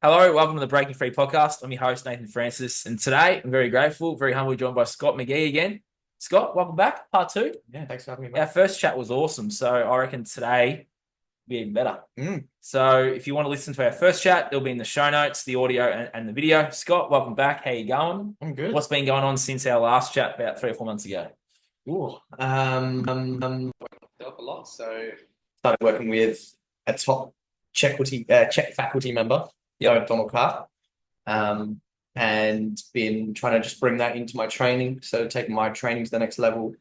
Hello, welcome to the Breaking Free podcast. I'm your host, Nathan Francis, and today I'm very grateful, very humbly joined by Scott Mcgee again. Scott, welcome back, part two. Yeah, thanks for having me, Our mate. first chat was awesome, so I reckon today will be even better. Mm, So if you want to listen to our first chat, it'll be in the show notes, the audio and the video. Scott, welcome back. How you going? I'm good. What's been going on since our last chat about 3 or 4 months ago? Ooh, worked a lot. So started working with a top Czech faculty member, Yep. Donald Carr, um, and been trying to just bring that into my training. So taking my training to the next level,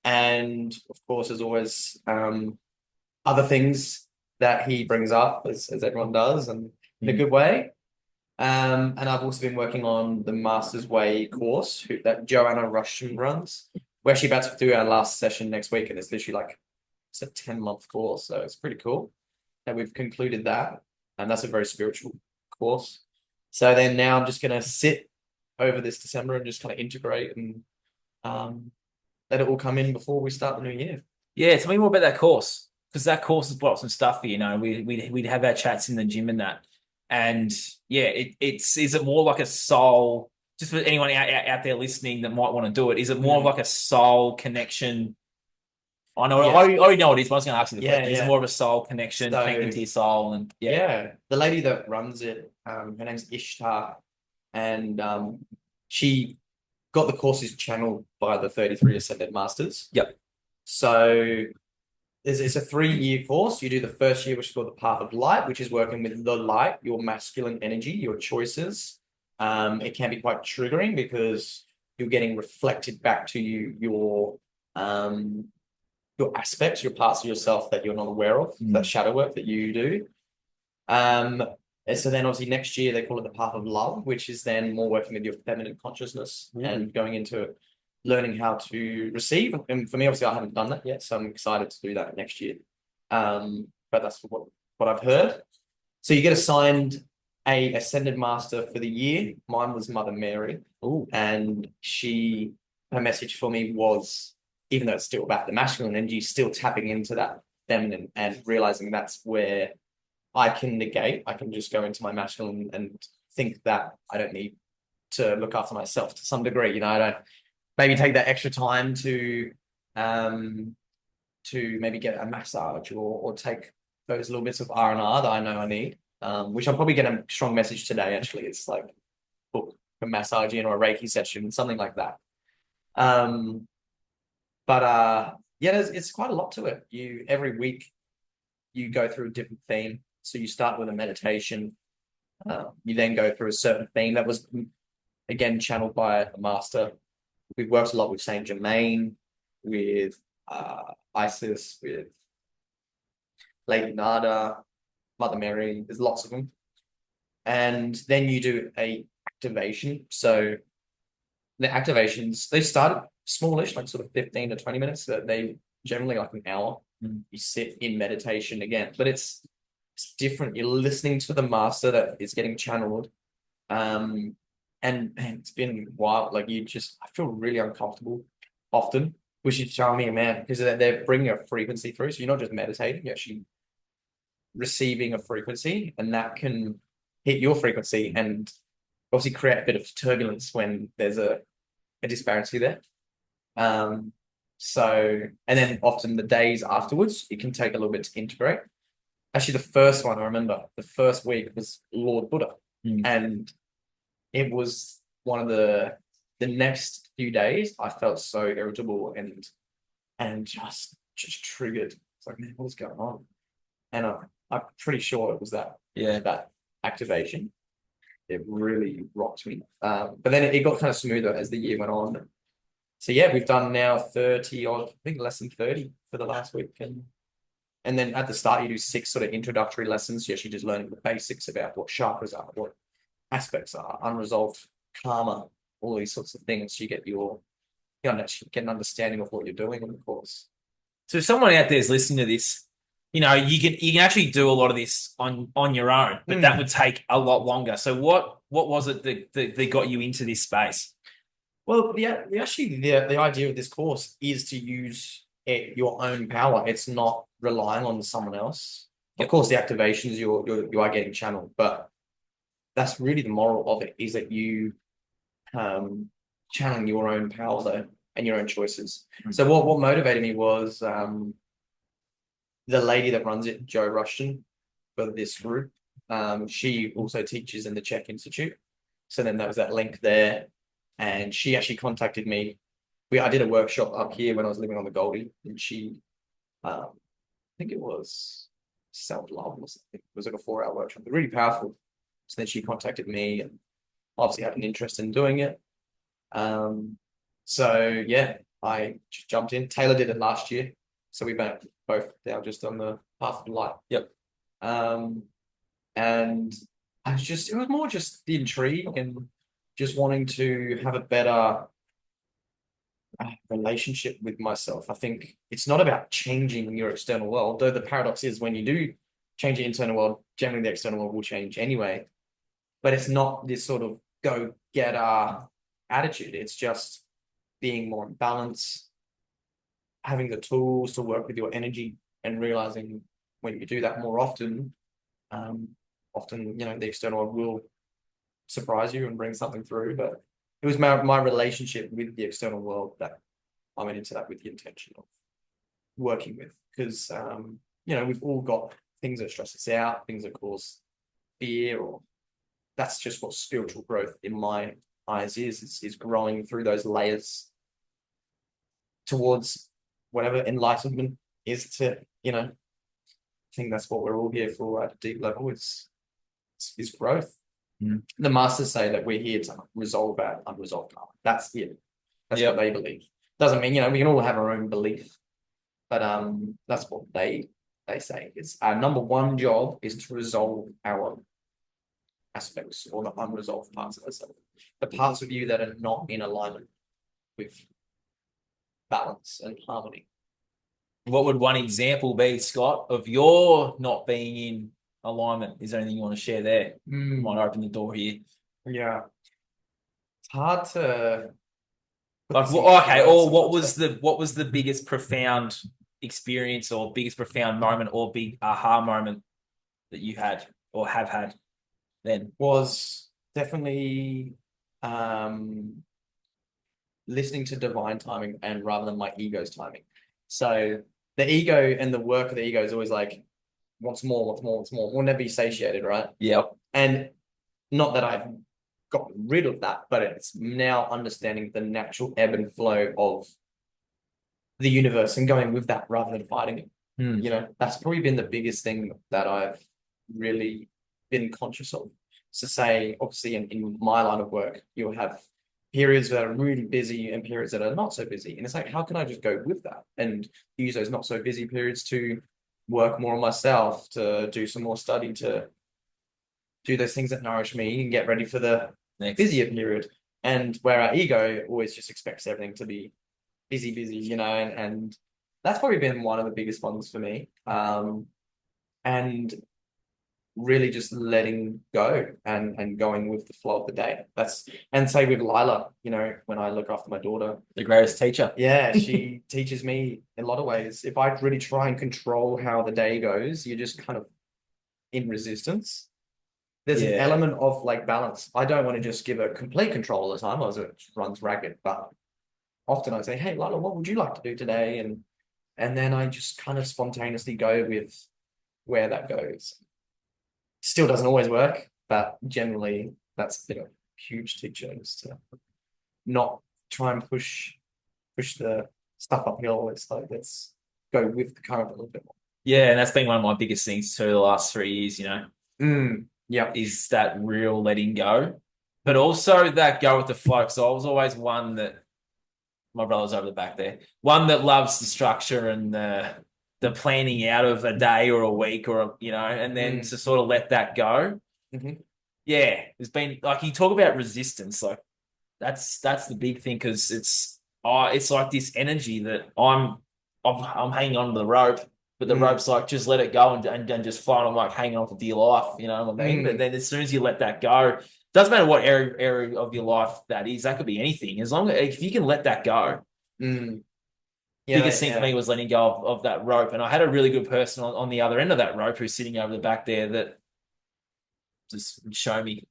and of course, as always, other things that he brings up, as everyone does, and in a Mm. good way. And I've also been working on the Master's Way course that Joanna Rushton runs. We're actually about to do our last session next week, and it's literally like it's a 10-month course, so it's pretty cool that we've concluded that. And that's a very spiritual course. So then now I'm just gonna sit over this December and just kind of integrate and um, let it all come in before we start the new year. Yeah, tell me more about that course because that course has brought up some stuff for you know. We'd have our chats in the gym and that, and yeah, it's is it more like a soul? Just for anyone out there listening that might want to do it, is it more of Mm. like a soul connection? Yes. I already know what it is, but I was going to ask you the Yeah, question. Is it yeah. more of a soul connection, connecting So to your soul, and yeah, yeah, the lady that runs it, her name's Ishtar, and she got the courses channeled by the 33 Ascended Masters. yep, So it's a 3-year course. You do the first year, which is called the Path of Light, which is working with the light, your masculine energy, your choices. It can be quite triggering because you're getting reflected back to you um, your aspects, your parts of yourself that you're not aware of, that mm. shadow work that you do. Um, and so then obviously next year they call it the Path of Love, which is then more working with your feminine consciousness and going into learning how to receive. And for me, obviously, I haven't done that yet, so I'm excited to do that next year. But that's what I've heard. So you get assigned a ascended master for the year. Mine was Mother Mary, Ooh, and her message for me was, even though it's still about the masculine energy, still tapping into that feminine and realizing that's where I can negate. I can just go into my masculine and think that I don't need to look after myself to some degree. I don't maybe take that extra time um to maybe get a massage or take those little bits of R&R that I know I need. Which I'll probably get a strong message today. Actually, it's like book a massage in or a Reiki session, something like that. Um, but yeah, it's quite a lot to it. You every week you go through a different theme. So you start with a meditation. You then go through a certain theme that was again channeled by a master. We've worked a lot with Saint Germain, with Isis, with Lady Nada, Mother Mary. There's lots of them, and then you do a activation. So the activations they started smallish, like sort of 15 to 20 minutes. That they generally like an hour. mm. You sit in meditation again, but it's different. You're listening to the master that is getting channeled. Um, and man, it's been wild. Like I feel really uncomfortable often, which is charming, man, because they're bringing a frequency through. So you're not just meditating, you're actually receiving a frequency, and that can hit your frequency and obviously create a bit of turbulence when there's a disparity there. Um, so, and then often the days afterwards, it can take a little bit to integrate. Actually, the first one I remember, the first week was Lord Buddha, Mm. and it was one of the next few days I felt so irritable and just triggered. It's like, man, what's going on? And I'm pretty sure it was Yeah. that activation. It really rocked me. But then it got kind of smoother as the year went on. So yeah, we've done now 30 odd, I think less than 30 for the last week. And then at the start you do 6 sort of introductory lessons. You're actually just learning the basics about what chakras are, what aspects are, unresolved karma, all these sorts of things. You actually get an understanding of what you're doing in the course. So if someone out there is listening to this, you know, you can actually do a lot of this on your own, but that would Mm. take a lot longer. So what was it that got you into this space? Well, the idea of this course is to use your own power. It's not relying on someone else. Of Yep. course, the activations you are getting channeled, but that's really the moral of it, is that you channeling your own power though and your own choices. So what motivated me was the lady that runs it, Joe Rushton, for this group. She also teaches in the CHEK Institute. So then there was that link there. And she actually contacted me. I did a workshop up here when I was living on the Goldie, and she I think it was self-love or something. It was like a 4-hour workshop, but really powerful. So then she contacted me and obviously had an interest in doing it. So yeah, I just jumped in. Taylor did it last year. So we both now just on the path of light. Yep. And it was more just the intrigue and just wanting to have a better relationship with myself. I think it's not about changing your external world, though the paradox is when you do change your internal world, generally the external world will change anyway. But it's not this sort of go-getter attitude. It's just being more in balance, having the tools to work with your energy, and realizing when you do that more often, often, the external world will surprise you and bring something through. But it was my relationship with the external world that I went into that with the intention of working with, because we've all got things that stress us out, things that cause fear, or that's just what spiritual growth in my eyes is growing through those layers towards whatever enlightenment is to, I think that's what we're all here for at a deep level, is growth. The masters say that we're here to resolve our unresolved karma. That's it. That's what they believe. Doesn't mean, we can all have our own belief, but that's what they say. It's our number one job is to resolve our aspects, or the unresolved parts of ourselves, the parts of you that are not in alignment with balance and harmony. What would one example be, Scott, of your not being in alignment? Is there anything you want to share there? Might open the door here. Yeah. It's hard to or what was the biggest profound experience or biggest profound moment or big aha moment that you had or have had then? Was definitely listening to divine timing and rather than my ego's timing. So the ego and the work of the ego is always like, wants more, wants more, wants more. We'll never be satiated, right? Yep. And not that I've gotten rid of that, but it's now understanding the natural ebb and flow of the universe and going with that rather than fighting it. That's probably been the biggest thing that I've really been conscious of. So say, obviously in my line of work, you'll have periods that are really busy and periods that are not so busy. And it's like, how can I just go with that and use those not so busy periods to work more on myself, to do some more study, to do those things that nourish me and get ready for the busier period. And where our ego always just expects everything to be busy, and that's probably been one of the biggest ones for me. And really just letting go and going with the flow of the day. And say with Lila, when I look after my daughter, the greatest teacher. Yeah, she teaches me in a lot of ways. If I really try and control how the day goes, you're just kind of in resistance. There's an element of like balance. I don't want to just give her complete control all the time, or it runs ragged. But often I say, "Hey, Lila, what would you like to do today?" And then I just kind of spontaneously go with where that goes. Still doesn't always work, but generally that's been a huge teacher, is to not try and push the stuff uphill. It's like, let's go with the current a little bit more. Yeah, and that's been one of my biggest things through the last 3 years, Yeah. is that real letting go. But also that go with the flow. Because I was always one that, my brother's over the back there, one that loves the structure and the planning out of a day or a week or, and then to sort of let that go. Yeah, there's been, like, you talk about resistance, like that's the big thing, because it's like this energy that I'm hanging on to the rope, but the rope's like, just let it go and just fly. And I'm like hanging on for dear life, you know what I mean? But then as soon as you let that go, doesn't matter what area of your life that is, that could be anything. As long as if you can let that go. Biggest thing for me was letting go of that rope. And I had a really good person on the other end of that rope who's sitting over the back there that just would show me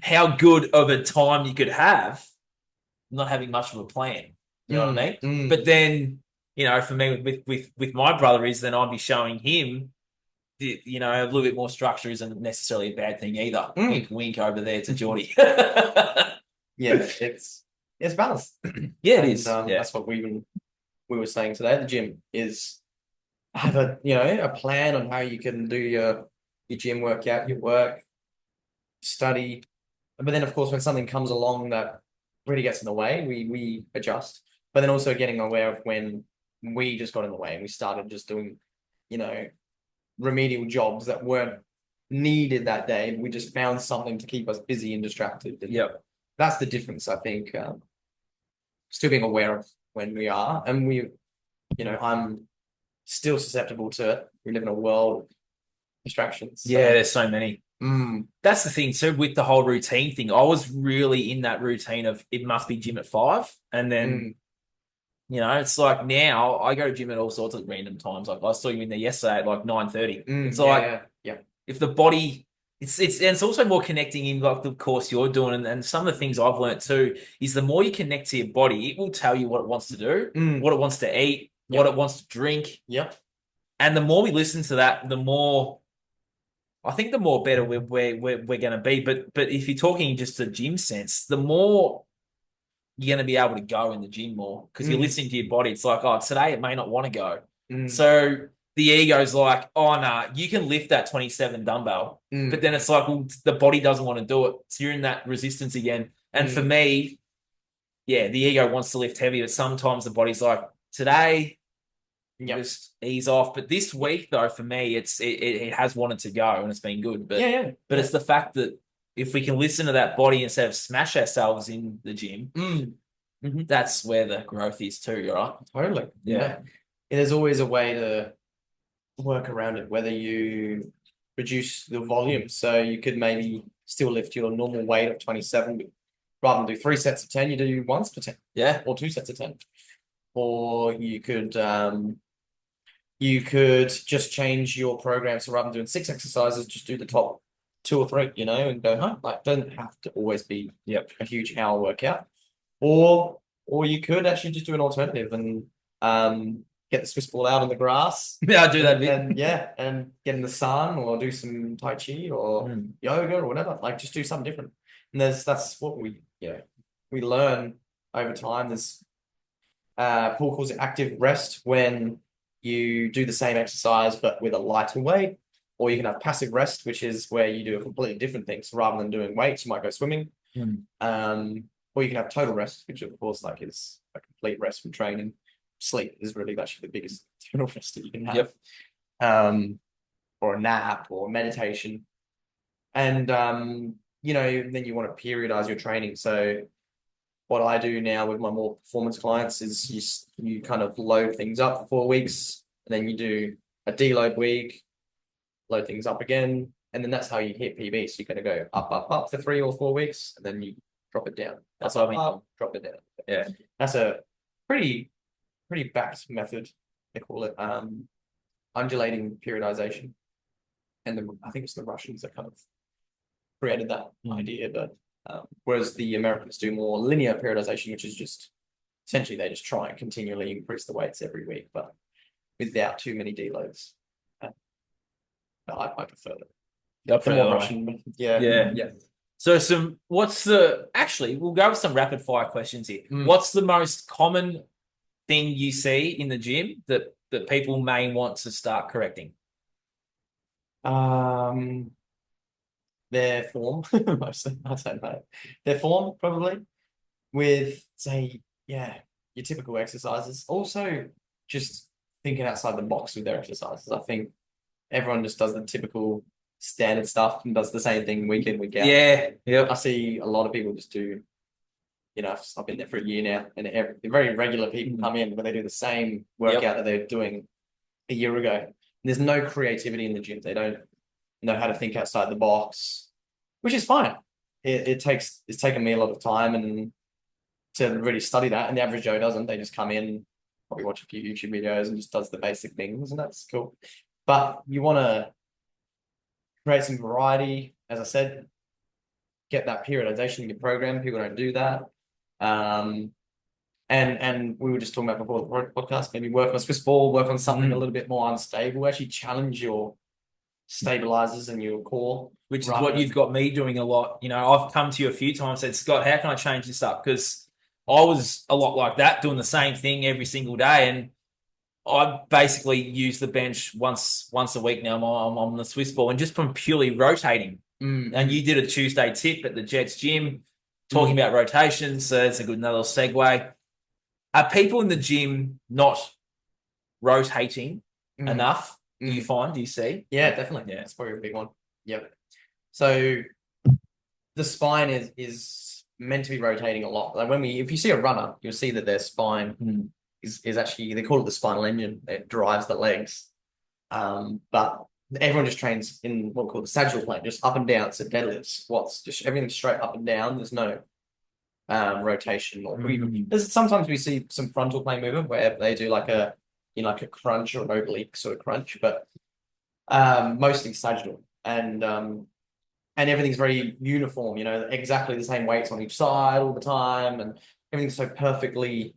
how good of a time you could have not having much of a plan. You know what I Mm, mean? mm. But then, for me with my brother is then I'd be showing him a little bit more structure isn't necessarily a bad thing either. Mm. Wink, wink over there to Geordie. Yeah, it's balanced. Yeah, it And is. Yeah. that's what we were saying today at the gym is have a plan on how you can do your gym workout, your work, study. But then of course when something comes along that really gets in the way, we adjust. But then also getting aware of when we just got in the way and we started just doing, you know, remedial jobs that weren't needed that day. We just found something to keep us busy and distracted. And Yep. that's the difference, I think. Still being aware of when we are, and I'm still susceptible to it. We live in a world of distractions. Yeah, So, there's so many. That's the thing. So with the whole routine thing, I was really in that routine of it must be gym at 5. And then, mm, it's like now I go to gym at all sorts of random times. Like I saw you in there yesterday at like 9:30. It's yeah, like yeah, yeah. if the body and it's also more connecting in like the course you're doing and some of the things I've learned too is the more you connect to your body, it will tell you what it wants to do, what it wants to eat, what Yep, it wants to drink. yep, And the more we listen to that, the more I think the more better we're going to be. But if you're talking just a gym sense, the more you're going to be able to go in the gym more because you're mm, listening to your body. It's like, oh, today it may not want to go. mm, So the ego's like, oh, nah, you can lift that 27 dumbbell. But mm, then it's like, well, the body doesn't want to do it. So you're in that resistance again. And for mm. me, yeah, the ego wants to lift heavy, but sometimes the body's like, today, Yep. just ease off. But this week, though, for me, it has wanted to go and it's been good. Yeah, yeah, But yeah. it's the fact that if we can listen to that body instead of smash ourselves in the gym, Mm, that's where the growth is too, right? totally. Yeah. Yeah. And there's always a way to work around it, whether you reduce the volume. So you could maybe still lift your normal weight of 27, but rather than do 3 sets of 10, you do once per 10 Yeah. or 2 sets of 10. Or you could just change your program. So rather than doing 6 exercises, just do the top 2 or 3, and go home. Like, doesn't have to always be Yep. a huge hour workout. Or you could actually just do an alternative and get the Swiss ball out on the grass Yeah, I do that a and bit. yeah, and get in the sun or do some Tai Chi or Mm. yoga or whatever. Like just do something different. And that's what we learn over time. There's Paul calls it active rest when you do the same exercise but with a lighter weight, or you can have passive rest, which is where you do a completely different thing. So rather than doing weights, you might go swimming. Mm. Or you can have total rest, which of course like is a complete rest from training. Sleep is really actually the biggest total rest that you can have. Yep. Or a nap or meditation. And then you want to periodize your training. So what I do now with my more performance clients is you kind of load things up for 4 weeks, and then you do a deload week, load things up again, and then that's how you hit PB. So you're going to go up, up, up for 3 or 4 weeks, and then you drop it down. That's Up, what I mean. up, drop it down. Yeah. That's a pretty backed method. They call it undulating periodization. And I think it's the Russians that kind of created that idea. But whereas the Americans do more linear periodization, which is just essentially they just try and continually increase the weights every week, but without too many deloads. I prefer Yep. the more Russian method. Yeah, Yeah. yeah. So actually, we'll go with some rapid fire questions here. Mm. What's the most common thing you see in the gym that people may want to start correcting? Their form, mostly. I don't know. Their form, probably, with, say, yeah, your typical exercises. Also, just thinking outside the box with their exercises. I think everyone just does the typical standard stuff and does the same thing week in, week out. Yeah. I Yep. see a lot of people just do, I've been there for a year now, and very regular people come in where they do the same workout that they're doing a year ago. And there's no creativity in the gym. They don't know how to think outside the box, which is fine. It's taken me a lot of time and to really study that, and the average Joe doesn't. They just come in, probably watch a few YouTube videos and just does the basic things, and that's cool. But you want to create some variety, as I said, get that periodization in your program. People don't do that. Um, and we were just talking about before the podcast, maybe work on a Swiss ball, work on something a little bit more unstable, actually challenge your stabilizers and your core. Which is what you've got me doing a lot. You know, I've come to you a few times and said, Scott, how can I change this up? Because I was a lot like that, doing the same thing every single day. And I basically use the bench once a week now. I'm on the Swiss ball and just from purely rotating. And you did a Tuesday tip at the Jets gym talking about rotations. So that's a good another segue. Are people in the gym not rotating enough? Do you find? Do you see? Yeah, definitely. Yeah, it's probably a big one. Yep. So the spine is meant to be rotating a lot. Like if you see a runner, you'll see that their spine is actually, they call it the spinal engine. It drives the legs. But everyone just trains in what we call the sagittal plane, just up and down. So deadlifts, squats, just everything straight up and down. There's no rotation or even sometimes we see some frontal plane movement where they do like a crunch or an oblique sort of crunch, but mostly sagittal and everything's very uniform, exactly the same weights on each side all the time, and everything's so perfectly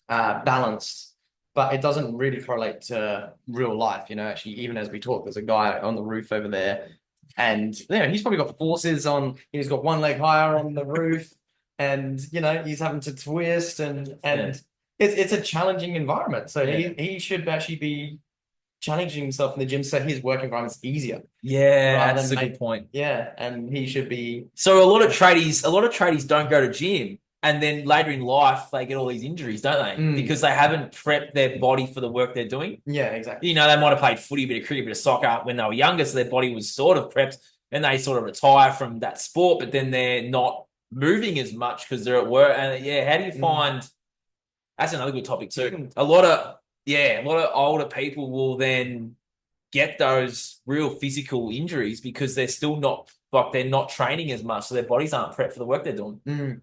balanced, but it doesn't really correlate to real life. Actually, even as we talk, there's a guy on the roof over there, and he's probably got forces on. He's got one leg higher on the roof, and he's having to twist, and it's a challenging environment. So he should actually be challenging himself in the gym so his work environment's easier. Yeah, that's a good point. Yeah, and he should be. So a lot of tradies don't go to gym, and then later in life they get all these injuries, don't they? Because they haven't prepped their body for the work they're doing. Yeah, exactly. They might have played footy, a bit of cricket, a bit of soccer when they were younger, so their body was sort of prepped, and they sort of retire from that sport, but then they're not moving as much because they're at work. And how do you find? That's another good topic too. A lot of older people will then get those real physical injuries because they're still not they're not training as much, so their bodies aren't prepped for the work they're doing. Want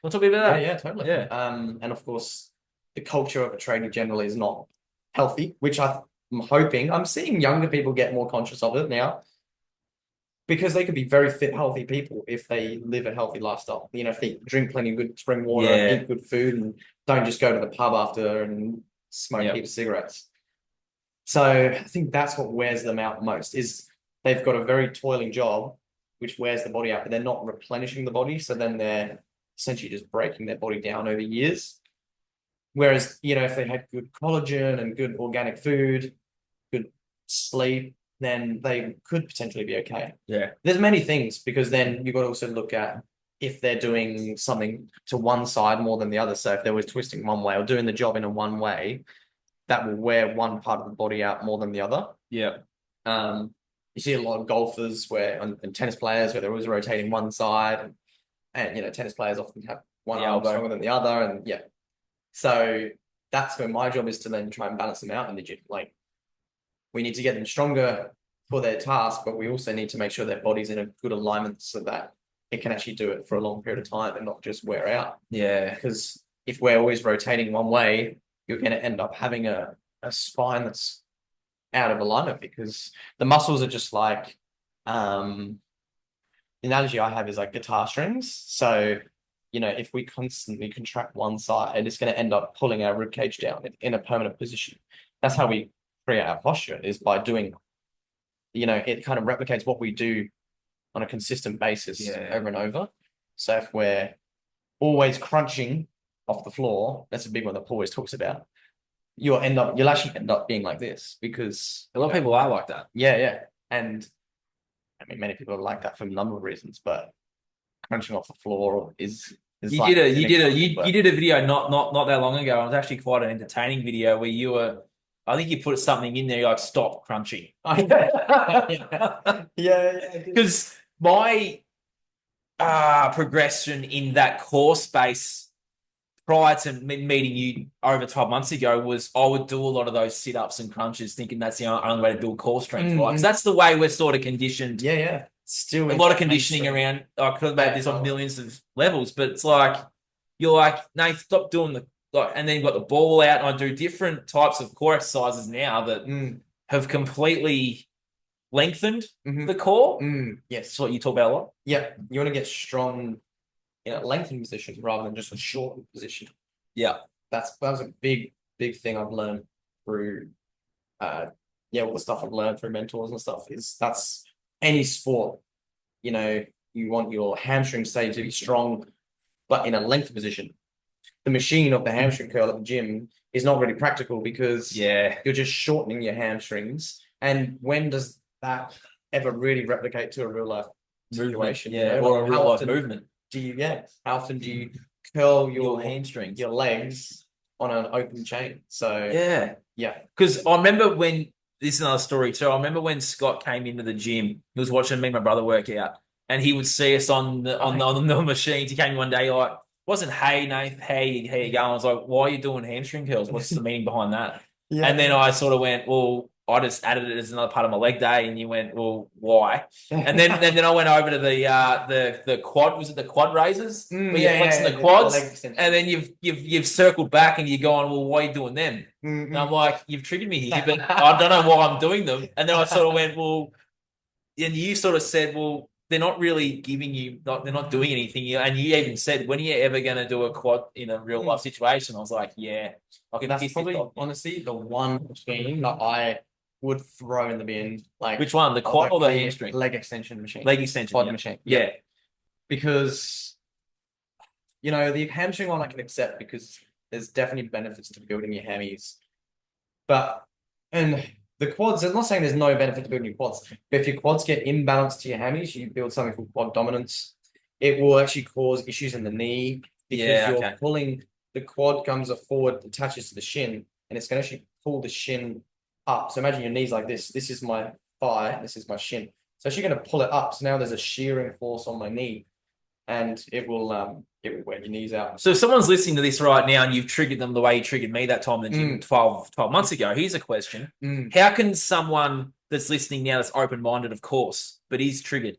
to talk about that? Yeah, totally. Yeah. And of course, the culture of a trainer generally is not healthy, which I'm seeing younger people get more conscious of it now, because they could be very fit, healthy people if they live a healthy lifestyle. If they drink plenty of good spring water, and eat good food, and don't just go to the pub after and smoke heaps of cigarettes. So I think that's what wears them out most, is they've got a very toiling job, which wears the body out, but they're not replenishing the body. So then they're essentially just breaking their body down over years. Whereas, if they had good collagen and good organic food, good sleep, then they could potentially be okay. Yeah. There's many things, because then you've got to also look at if they're doing something to one side more than the other. So if they were twisting one way or doing the job in a one way, that will wear one part of the body out more than the other. Yeah. You see a lot of golfers and tennis players where they're always rotating one side, and tennis players often have one arm stronger than the other, and so that's where my job is, to then try and balance them out in the gym. Like, we need to get them stronger for their task, but we also need to make sure their body's in a good alignment so that it can actually do it for a long period of time and not just wear out. Yeah. Because if we're always rotating one way, you're going to end up having a spine that's out of alignment, because the muscles are just like, the analogy I have is like guitar strings. So, if we constantly contract one side, it's going to end up pulling our ribcage down in a permanent position. That's how we create our posture, is by doing, it kind of replicates what we do on a consistent basis over and over. So if we're always crunching off the floor, that's a big one that Paul always talks about. You'll actually end up being like this, because a lot of people are like that. Yeah. And I mean, many people are like that for a number of reasons, but crunching off the floor is you did a video not that long ago. It was actually quite an entertaining video where I think you put something in there, you're like, stop crunching. Yeah. Because my progression in that core space prior to meeting you over 12 months ago was I would do a lot of those sit-ups and crunches, thinking that's the only way to build core strength, right? Because that's the way we're sort of conditioned. Yeah. Still a lot of conditioning around. I could have made this on millions of levels, but it's like, you're like, no, stop doing and then you've got the ball out, and I do different types of core exercises now that have completely lengthened Mhm. the core. Yes. That's what you talk about a lot. Yeah. You want to get strong in a lengthened position rather than just a shortened position. Yeah. That was a big thing I've learned through all the stuff I've learned through mentors and stuff is that's any sport, you want your hamstring stay to be strong, but in a length position. The machine of the hamstring curl at the gym is not really practical because Yeah. you're just shortening your hamstrings. And when does that ever really replicate to a real life situation? Yeah, or a real life movement. How often do you curl Your hamstrings, your legs on an open chain? So yeah. Because I remember when this is another story too. I remember when Scott came into the gym. He was watching me and my brother work out, and he would see us on the machines. He came in one day like, wasn't hey Nath, hey how you going? I was like, why are you doing hamstring curls? What's the meaning behind that? And then I sort of went, well, I just added it as another part of my leg day, and you went, well, why? And then I went over to the quad. Was it the quad raises? Where you're flexing the quads, and then you've circled back and you're going, well, why are you doing them? And I'm like, you've triggered me here, but I don't know why I'm doing them. And then I sort of went, well, and you sort of said, well, they're not really giving you, they're not doing anything. And you even said, when are you ever going to do a quad in a real life situation? I was like, yeah, I can. That's probably honestly the one machine that I would throw in the bin. Like which one, the quad or the hamstring? Leg extension machine. Leg extension, quad machine. Yeah, because the hamstring one I can accept because there's definitely benefits to building your hammies, and the quads. I'm not saying there's no benefit to building your quads, but if your quads get imbalanced to your hammies, you build something called quad dominance. It will actually cause issues in the knee because you're pulling. The quad comes forward, attaches to the shin, and it's going to actually pull the shin up. So imagine your knees like this. This is my thigh. This is my shin. So actually going to pull it up. So now there's a shearing force on my knee, and it will wear your knees out. So if someone's listening to this right now and you've triggered them the way you triggered me that time in the gym 12 months ago, here's a question. How can someone that's listening now that's open-minded, of course, but is triggered,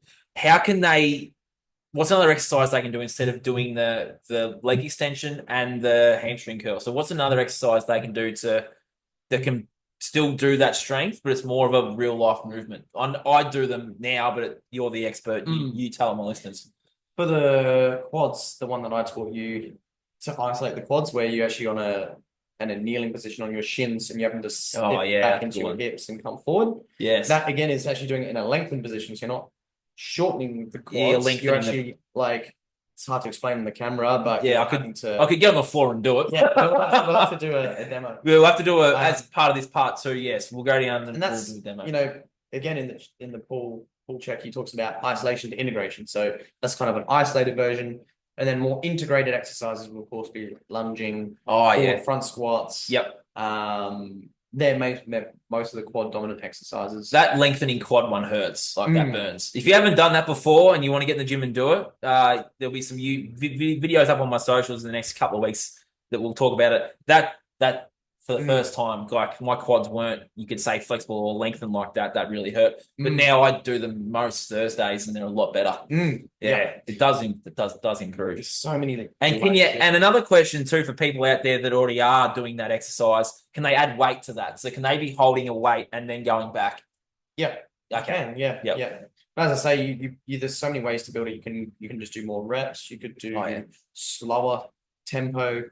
what's another exercise they can do instead of doing the leg extension and the hamstring curl? So what's another exercise they can do that can still do that strength, but it's more of a real life movement? I do them now, but you're the expert. You tell my listeners. For the quads, the one that I taught you to isolate the quads, where you actually on a kneeling position on your shins and you have to step back into your hips and come forward. Yes. That again is actually doing it in a lengthened position. So you're not shortening the quads. You're actually it's hard to explain on the camera, but I could get on the floor and do it. Yeah, we'll have to do a demo. We'll have to do as part of this part too. Yes, we'll go down and that's we'll do a demo. Again in the pull check, he talks about isolation to integration. So that's kind of an isolated version, and then more integrated exercises will of course be lunging, front squats. Yep. They're most of the quad dominant exercises. That lengthening quad one hurts, that burns. If you haven't done that before and you want to get in the gym and do it, there'll be some videos up on my socials in the next couple of weeks that will talk about it. That for the first time, like my quads weren't, you could say, flexible or lengthened like that. That really hurt. But now I do them most Thursdays and they're a lot better. It does improve. There's so many. And another question too for people out there that already are doing that exercise, can they add weight to that? So can they be holding a weight and then going back? Yeah. Okay. Yeah. As I say, you there's so many ways to build it. You can just do more reps. You could do slower tempo.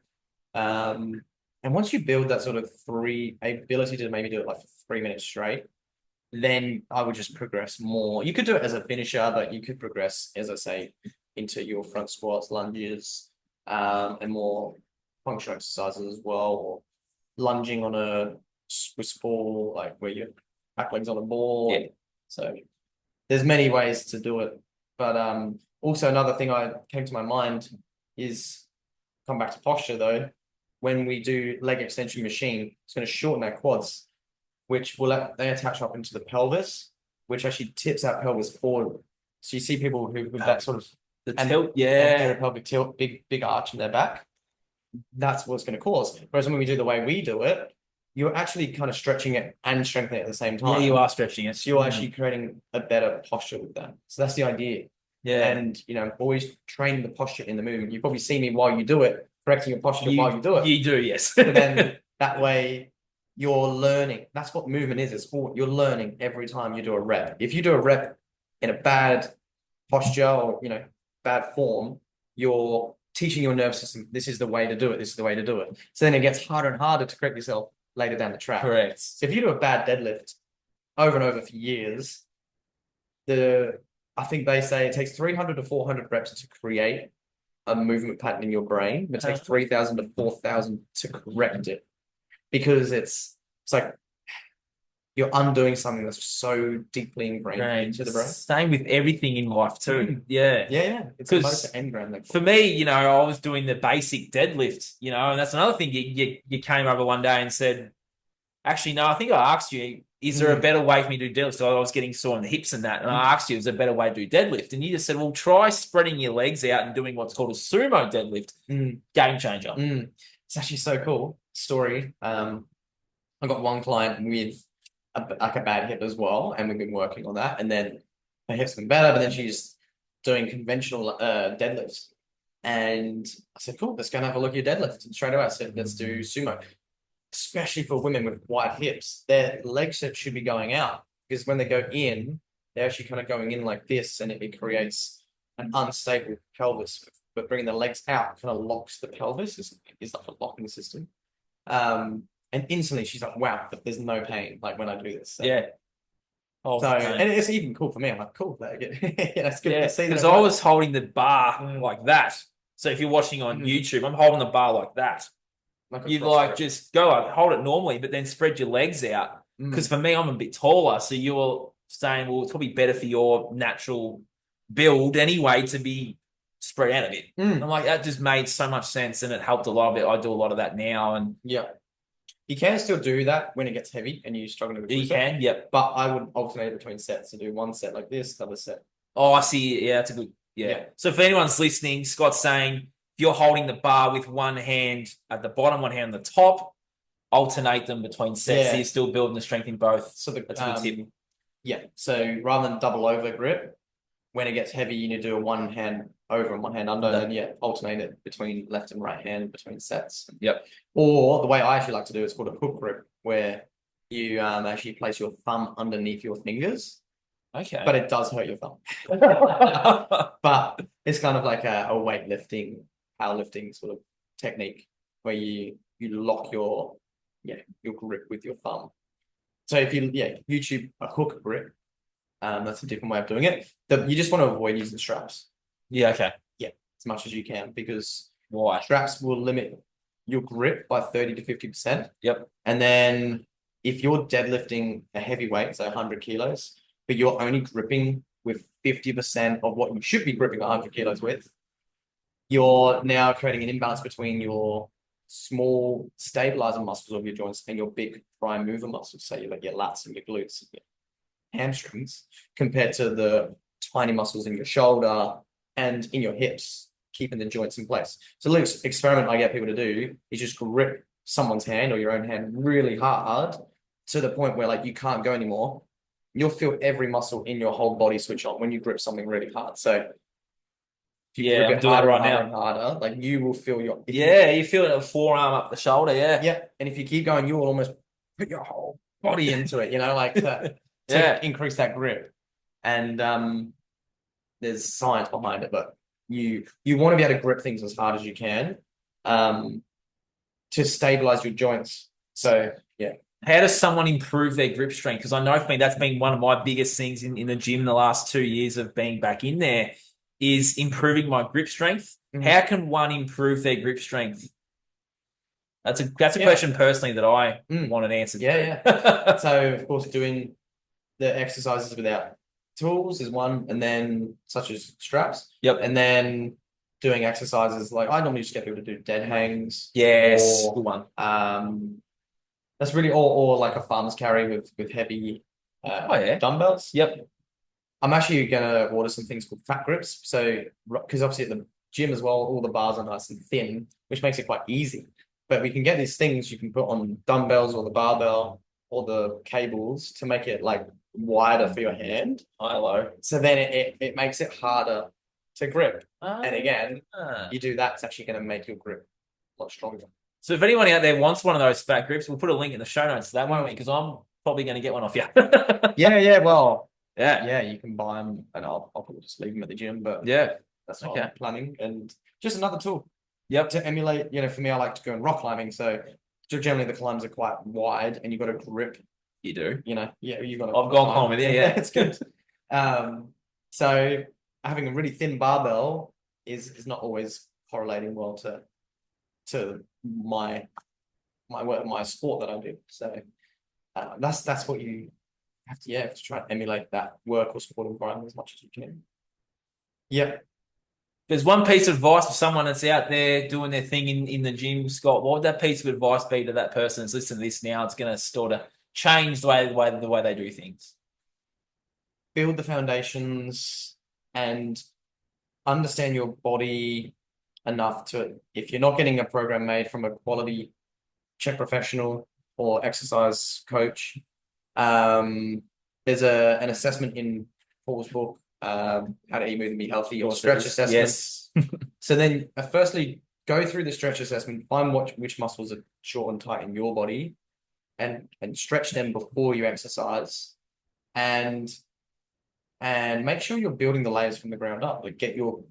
And once you build that sort of ability to maybe do it like for 3 minutes straight, then I would just progress more. You could do it as a finisher, but you could progress, as I say, into your front squats, lunges, and more functional exercises as well, or lunging on a Swiss ball, like where your back legs on a ball. Yeah. So there's many ways to do it. But also another thing I came to my mind is come back to posture though. When we do leg extension machine, it's going to shorten our quads, which they attach up into the pelvis, which actually tips our pelvis forward. So you see people who with that sort of the tilt, pelvic tilt, big arch in their back. That's what's going to cause. Whereas when we do the way we do it, you're actually kind of stretching it and strengthening it at the same time. Yeah, you are stretching it. So you're actually creating a better posture with that. So that's the idea. Yeah. And always train the posture in the movement. You probably see me while you do it, correcting your posture while you do it. You do, yes. So then that way you're learning. That's what movement is. It's all you're learning every time you do a rep. If you do a rep in a bad posture or bad form, you're teaching your nervous system this is the way to do it. This is the way to do it. So then it gets harder and harder to correct yourself later down the track. Correct. So if you do a bad deadlift over and over for years, I think they say it takes 300 to 400 reps to create a movement pattern in your brain. It takes 3,000 to 4,000 to correct it because it's like you're undoing something that's so deeply ingrained into the brain. Same with everything in life too. Yeah. Yeah. It's almost an engram. For me, I was doing the basic deadlift, and that's another thing you came over one day and said, actually, no, I think I asked you, is there a better way for me to do deadlift? So I was getting sore in the hips and that. And I asked you, is there a better way to do deadlift? And you just said, well, try spreading your legs out and doing what's called a sumo deadlift. Game changer. It's actually so cool. Story. I got one client with a bad hip as well, and we've been working on that. And then her hip's been better, but then she's doing conventional deadlifts. And I said, cool, let's go and have a look at your deadlift. And straight away I said, let's do sumo. Especially for women with wide hips, their legs should be going out because when they go in, they're actually kind of going in like this, and it creates an unstable pelvis. But bringing the legs out kind of locks the pelvis, is like a locking system. And instantly she's like, wow, but there's no pain like when I do this. So, yeah. And it's even cool for me. I'm like, cool. That's good to see. Because I was holding the bar like that. So if you're watching on YouTube, I'm holding the bar like that. You just go hold it normally, but then spread your legs out. Because for me, I'm a bit taller. So you're saying, well, it's probably better for your natural build anyway to be spread out a bit. I'm like, that just made so much sense, and it helped a lot of it. I do a lot of that now. And you can still do that when it gets heavy and you're struggling with it. You can, yep. But I would alternate between sets and do one set like this, another set. Oh, I see. Yeah, that's a good. Yeah. So if anyone's listening, Scott's saying, if you're holding the bar with one hand at the bottom, one hand on the top, alternate them between sets. So you're still building the strength in both. So that's a good tip. Yeah. So rather than double over grip, when it gets heavy, you need to do a one hand over and one hand under, and alternate it between left and right hand between sets. Yep. Or the way I actually like to do it is called a hook grip, where you actually place your thumb underneath your fingers. Okay. But it does hurt your thumb. But it's kind of like a weightlifting, powerlifting sort of technique where you lock your grip with your thumb. So if you YouTube a hook grip, that's a different way of doing it. You just want to avoid using straps. Yeah, okay. Yeah, as much as you can, because why? Straps will limit your grip by 30 to 50%. Yep. And then if you're deadlifting a heavy weight, so 100 kilos, but you're only gripping with 50% of what you should be gripping 100 kilos with, you're now creating an imbalance between your small stabilizer muscles of your joints and your big prime mover muscles, say your lats and your glutes and your hamstrings, compared to the tiny muscles in your shoulder and in your hips, keeping the joints in place. So the little experiment I get people to do is just grip someone's hand or your own hand really hard to the point where like you can't go anymore. You'll feel every muscle in your whole body switch on when you grip something really hard. So I'm doing that right now. And harder, like you will feel your you feel it, a forearm up the shoulder. Yeah. And if you keep going, you will almost put your whole body into it, like to increase that grip. And there's science behind it, but you want to be able to grip things as hard as you can to stabilize your joints. So how does someone improve their grip strength? Because I know for me that's been one of my biggest things in the gym the last 2 years of being back in there is improving my grip strength. How can one improve their grip strength? That's a question personally that I want an answer to. So of course doing the exercises without tools is one, and then such as straps. Yep. And then doing exercises like I normally just get people to do dead hangs. Yes, good one. That's really or like a farmer's carry with heavy dumbbells. Yep. I'm actually gonna order some things called fat grips. So because obviously at the gym as well, all the bars are nice and thin, which makes it quite easy. But we can get these things you can put on dumbbells or the barbell or the cables to make it like wider for your hand. High-low. So then it makes it harder to grip. And again, you do that, it's actually going to make your grip a lot stronger. So if anyone out there wants one of those fat grips, we'll put a link in the show notes to that, won't we? Because I'm probably going to get one off you. Yeah, well, Yeah. yeah, you can buy them, and I'll probably just leave them at the gym, but Yeah. that's what Okay. I'm planning. And just another tool Yep. to emulate. For me, I like to go and rock climbing, so generally the climbs are quite wide, and you've got to grip. You do. Yeah, you've got to. I've gone climbing. Yeah. It's good. So having a really thin barbell is not always correlating well to my work, my sport that I do. So that's what you have to try and emulate that work or sport environment as much as you can. Yeah. There's one piece of advice for someone that's out there doing their thing in the gym, Scott. What would that piece of advice be to that person that's listening to this now? It's going to sort of change the way they do things. Build the foundations and understand your body enough to, if you're not getting a program made from a quality CHEK professional or exercise coach, there's an assessment in Paul's book, How to Eat, Move, and Be Healthy, or stretch assessment. Yes. So then, firstly, go through the stretch assessment, find which muscles are short and tight in your body, and stretch them before you exercise, and make sure you're building the layers from the ground up. Like, get your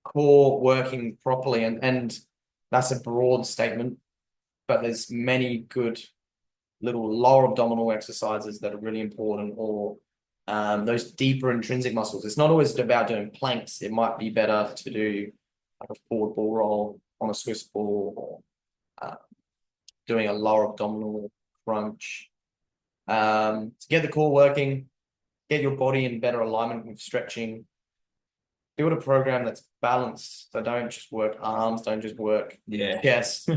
core working properly, and that's a broad statement, but there's many good little lower abdominal exercises that are really important, or those deeper intrinsic muscles. It's not always about doing planks. It might be better to do like a forward ball roll on a Swiss ball, or doing a lower abdominal crunch. To get the core working, get your body in better alignment with stretching. Build a program that's balanced. So don't just work arms, don't just work chest,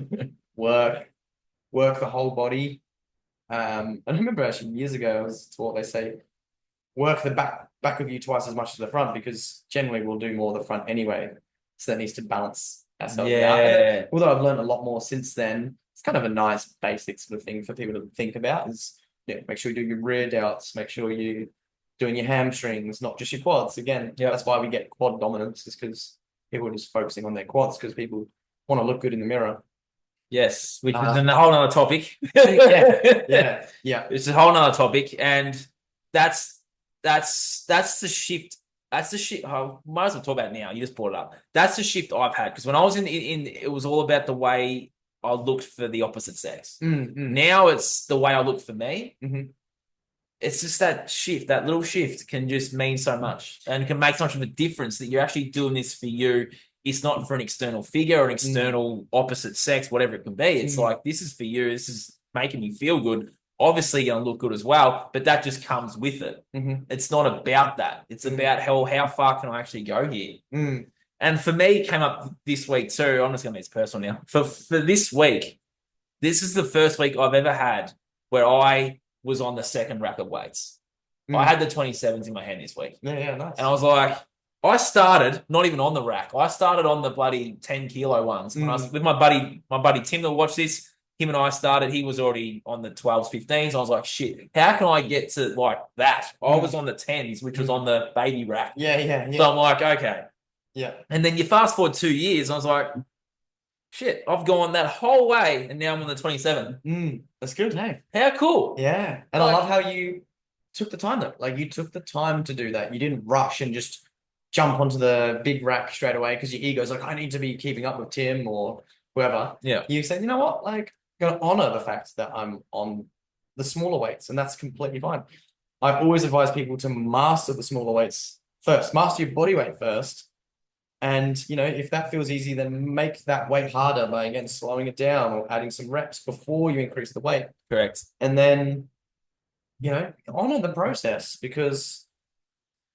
work the whole body. I remember actually years ago I was taught, they say, work the back of you twice as much as the front, because generally we'll do more of the front anyway. So that needs to balance ourselves out. And although I've learned a lot more since then, it's kind of a nice basic sort of thing for people to think about is, make sure you do your rear delts, make sure you doing your hamstrings, not just your quads. Again, that's why we get quad dominance, is because people are just focusing on their quads because people want to look good in the mirror. Yes, which is a whole nother topic. Yeah. It's a whole nother topic, and that's the shift. That's the shift. I might as well talk about it now. You just brought it up. That's the shift I've had, because when I was in it was all about the way I looked for the opposite sex. Now it's the way I look for me. It's just that shift, that little shift can just mean so much, and can make so much of a difference that you're actually doing this for you. It's not for an external figure or an external opposite sex, whatever it can be. It's like, this is for you. This is making me feel good. Obviously, you're going to look good as well, but that just comes with it. It's not about that. It's about how far can I actually go here? And for me, it came up this week too. I'm just going to make it personal now. For this week, this is the first week I've ever had where I was on the second rack of weights. I had the 27s in my hand this week. Yeah, nice. And I was like, I started not even on the rack. I started on the bloody 10 kilo ones. When I was with my buddy Tim that watched this, him and I started, he was already on the 12s, 15s. I was like, shit, how can I get to like that? I was on the 10s, which was on the baby rack. Yeah. So I'm like, okay. Yeah. And then you fast forward 2 years, I was like, shit, I've gone that whole way, and now I'm on the 27. That's good, hey? How cool. Yeah. And I love how you took the time, though. Like, you took the time to do that. You didn't rush and just jump onto the big rack straight away because your ego's like, I need to be keeping up with Tim or whoever. Yeah. You said, you know what? Like, I'm going to honor the fact that I'm on the smaller weights, and that's completely fine. I've always advised people to master the smaller weights first. Master your body weight first. And, if that feels easy, then make that weight harder by, again, slowing it down or adding some reps before you increase the weight. Correct. And then, honor the process, because,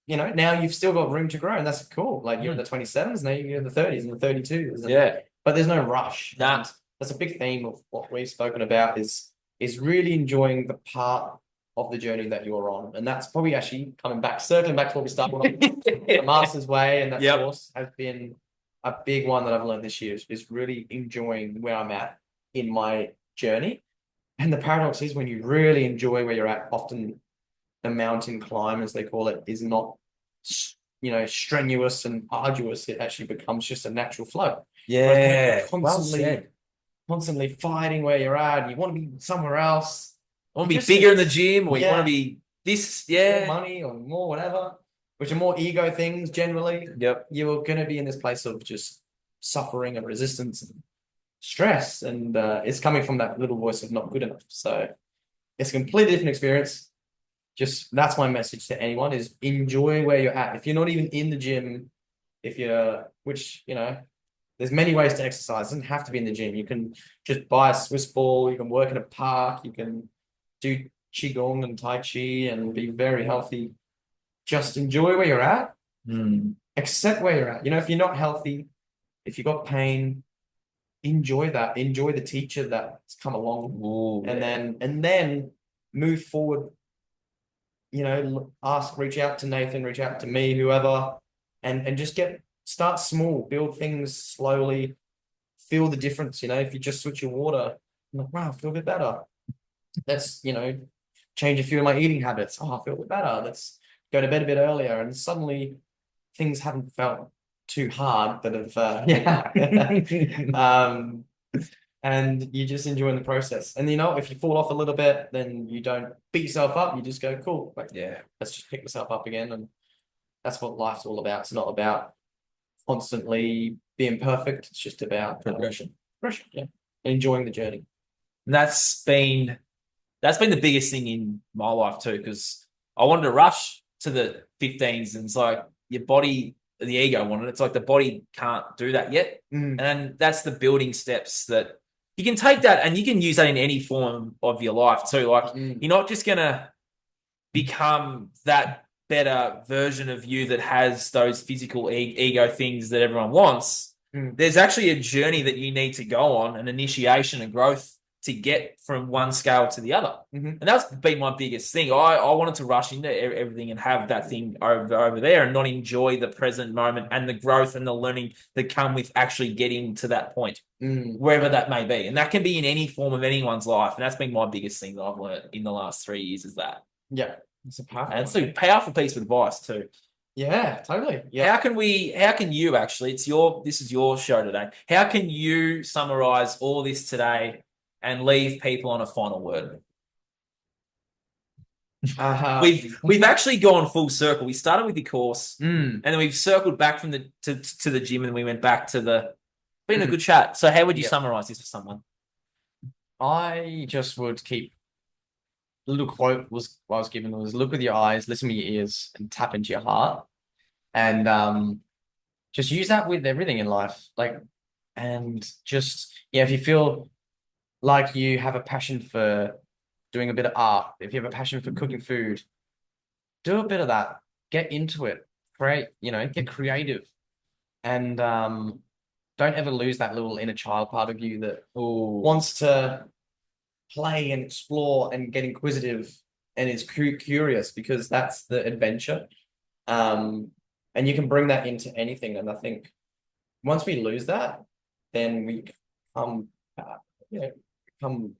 now you've still got room to grow, and that's cool. Like, you're in the 27s, now you're in the 30s and the 32s. Yeah. But there's no rush. Nah. That's a big theme of what we've spoken about is really enjoying the part of the journey that you're on. And that's probably actually circling back to what we started on. The Master's Way and that course has been a big one that I've learned this year, is really enjoying where I'm at in my journey. And the paradox is, when you really enjoy where you're at, often the mountain climb, as they call it, is not, strenuous and arduous. It actually becomes just a natural flow. Yeah. Constantly constantly fighting where you're at. You want to be somewhere else. I want You to be just bigger in the gym, or you want to yeah, be this, more yeah. money or more whatever, which are more ego things generally. Yep. You're going to be in this place of just suffering and resistance and stress, and it's coming from that little voice of not good enough. So it's a completely different experience. Just that's my message to anyone is enjoy where you're at. If you're not even in the gym, if you're, which, there's many ways to exercise. It doesn't have to be in the gym. You can just buy a Swiss ball. You can work in a park. You can do qigong and tai chi and be very healthy. Just enjoy where you're at. Mm. Accept where you're at. If you're not healthy, if you got pain, enjoy that. Enjoy the teacher that's come along, Ooh, and yeah. then move forward. Reach out to Nathan, reach out to me, whoever, and just start small, build things slowly, feel the difference. If you just switch your water, I'm like, wow, I feel a bit better. Let's, change a few of my eating habits. Oh, I feel a bit better. Let's go to bed a bit earlier. And suddenly things haven't felt too hard that have, yeah. And you're just enjoying the process. And if you fall off a little bit, then you don't beat yourself up. You just go, cool, like, Yeah. let's just pick myself up again. And that's what life's all about. It's not about constantly being perfect. It's just about progression, yeah. Enjoying the journey. And that's been the biggest thing in my life too, because I wanted to rush to the 15s, and it's like your body, the ego wanted it. It's like the body can't do that yet. And that's the building steps that you can take that, and you can use that in any form of your life too. Like you're not just gonna become that better version of you that has those physical ego things that everyone wants. There's actually a journey that you need to go on, an initiation and growth to get from one scale to the other. And that's been my biggest thing. I wanted to rush into everything and have that thing over there and not enjoy the present moment and the growth and the learning that come with actually getting to that point, wherever that may be. And that can be in any form of anyone's life. And that's been my biggest thing that I've learned in the last 3 years is that. Yeah, it's a powerful And it's a powerful piece of advice too. Yeah, totally. Yeah. How can you actually, this is your show today. How can you summarize all this today and leave people on a final word? We've actually gone full circle. We started with the course, and then we've circled back from to the gym, and we went back to been a good chat. So how would you summarize this for someone? I just would keep the little quote I was given was look with your eyes, listen with your ears, and tap into your heart. And just use that with everything in life. And just, if you feel like you have a passion for doing a bit of art, if you have a passion for cooking food, do a bit of that. Get into it. Get creative. And don't ever lose that little inner child part of you that wants to play and explore and get inquisitive and is curious, because that's the adventure. And you can bring that into anything. And I think once we lose that, then we come,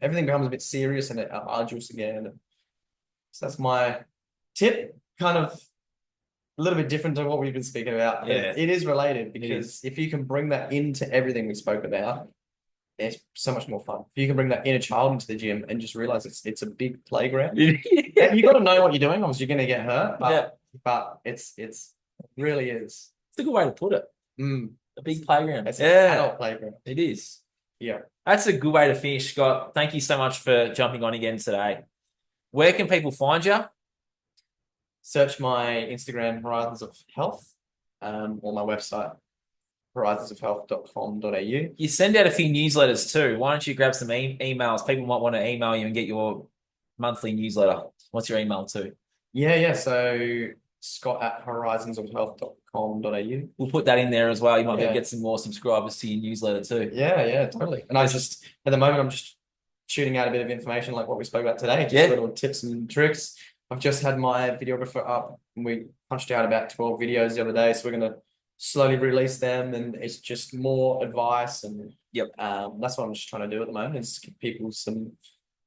everything becomes a bit serious and arduous again. So that's my tip, kind of a little bit different to what we've been speaking about. Yeah. It is related, because if you can bring that into everything we spoke about, it's so much more fun. If you can bring that inner child into the gym and just realize it's a big playground. You got to know what you're doing, or you're going to get hurt. But it really is. It's a good way to put it. A big playground. It's an adult playground. It is. Yeah. That's a good way to finish, Scott. Thank you so much for jumping on again today. Where can people find you? Search my Instagram, Horizons of Health, or my website, horizonsofhealth.com.au. You send out a few newsletters too. Why don't you grab some emails? People might want to email you and get your monthly newsletter. What's your email too? Yeah. So scott@horizonsofhealth.com.au. We'll put that in there as well. You might be able to get some more subscribers to your newsletter too. Yeah, totally. And at the moment, I'm just shooting out a bit of information like what we spoke about today, just little tips and tricks. I've just had my videographer up, and we punched out about 12 videos the other day, so we're going to slowly release them, and it's just more advice. And that's what I'm just trying to do at the moment, is give people some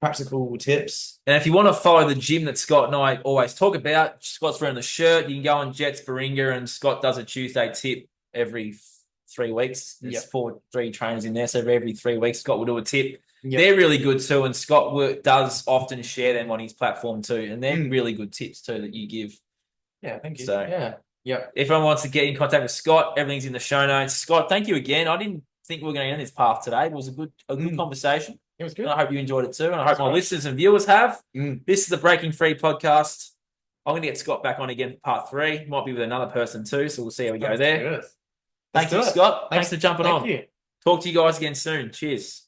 practical tips. And if you want to follow the gym that Scott and I always talk about, Scott's wearing the shirt. You can go on Jets Baringa, and Scott does a Tuesday tip every 3 weeks. There's Yep. 3 trainers in there, so every 3 weeks, Scott will do a tip. Yep. They're really good too, and Scott does often share them on his platform too, and they're really good tips too that you give. Yeah, thank you. So, yeah. If anyone wants to get in contact with Scott, everything's in the show notes. Scott, thank you again. I didn't think we were going to end this path today. It was a good conversation. It was good. And I hope you enjoyed it too, and I hope my listeners and viewers have. This is the Breaking Free podcast. I'm going to get Scott back on again for part 3. Might be with another person too, so we'll see how we go there. Good. Thank you, Scott. Thanks for jumping on. Thank you. Talk to you guys again soon. Cheers.